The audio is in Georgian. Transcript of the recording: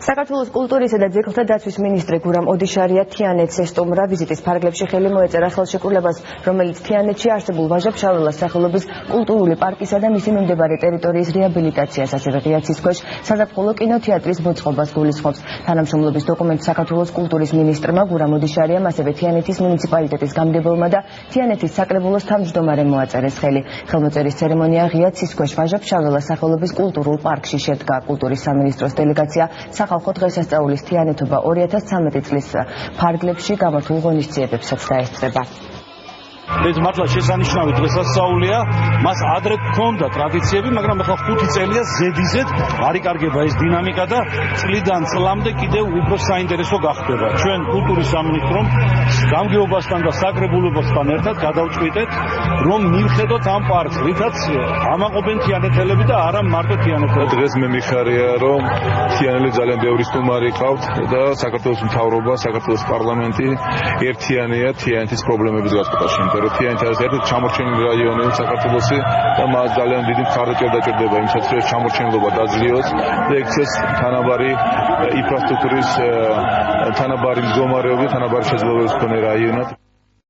საქართველოს კულტურისა და ძეგლთა დაცვის მინისტრი გურამ ოდიშარია თიანეთს ესტუმრა. ვიზიტის ფარგლებში ხელი მოეწერა ხელშეკრულებას, რომელიც თიანეთში არსებულ ვაჟა-ფშაველას სახელობის კულტურული პარკისა და მისი მიმდებარე ტერიტორიის რეაბილიტაციას, ასევე ღია ცის ქვეშ საზაფხულო კინოთეატრის მოწყობას გულისხმობს. თანამშრომლობის დოკუმენტს საქართველოს კულტურის მინისტრმა გურამ ოდიშარიამ, ასევე თიანეთის მუნიციპალიტეტის გამგებელმა და თიანეთის საკრებულოს თავმჯდომარემ მოაწერეს ხელი. ხელმოწერის ცერემონია ღია ცის ქვეშ ვაჟა-ფშაველას სახელობის კულტურულ პარკში შედგა. კულტურის სამინისტროს დელეგაცია სახალხო დღესასწაულის თიანეთობა 2013 წლის ფარგლებში გამართულ ღონისძიებებსაც დაესწრება. ეს მართლა შესანიშნავი დღესასწაულია, მას ადრე ჰქონდა ტრადიციები, მაგრამ ახლა 5 წელია ზედიზედ არ იკარგება ეს დინამიკა და წლიდან წლამდე კიდევ უფრო საინტერესო გახდება. ჩვენ კულტურის სამინისტრომ გამგეობასთან და საკრებულოსთან ერთად გადავწყვიტეთ, რომ მივხედოთ ამ პარკს, რითაც ამაყობენ თიანეთელები და არა მარტო თიანეთელები. დღეს მე მიხარია, რომ თიანელი ძალიან ბევრი სტუმარი ყავთ და საქართველოს მთავრობა, საქართველოს პარლამენტი ერთიანია თიანეთის პრობლემების გასწრებაში. თიანეთი არის ერთ-ერთი ჩამორჩენილი რაიონი საქართველოსი და მას ძალიან დიდი მხარდაჭერა დაჭირდება იმისათვის, რომ ჩამორჩენილობა დაძლიოს და ექცეს თანაბარი ინფრასტრუქტურის თანაბარი მდგომარეობა, თანაბარი შესაძლებლობების მქონე რაიონად.